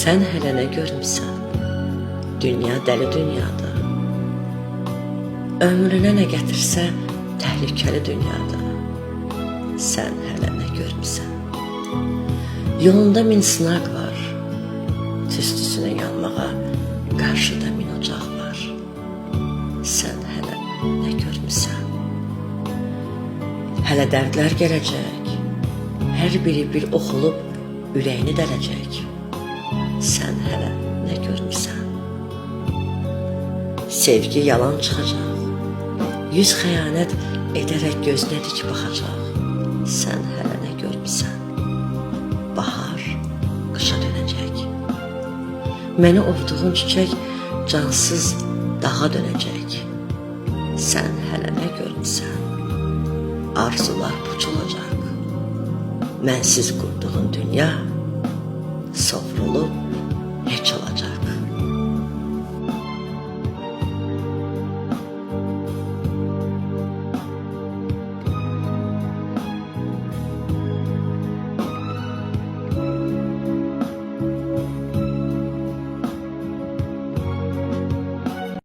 Sən hələ nə görmüsən? Dünya dəli dünyadır. Ömrünə nə gətirsə təhlükəli dünyadır. Sən hələ nə görmüsən? Yolunda min sınaq var. Tüstüsünə yanmağa qarşıda min ocaq var. Sən hələ nə görmüsən? Hələ dərdlər gələcək. Hər biri bir ox olub ürəyini dələcək. Sən hələ nə görmüsən? Sevgi yalan çıxacaq. Yüz xəyanət edərək gözünə dik baxacaq. Sən hələ nə görmüsən? Bahar qışa dönəcək. Məni ovduğun çiçək cansız dağa dönəcək. Sən hələ nə görmüsən? Arzular puç olacaq. Mənsiz qurduğun dünya sovrulub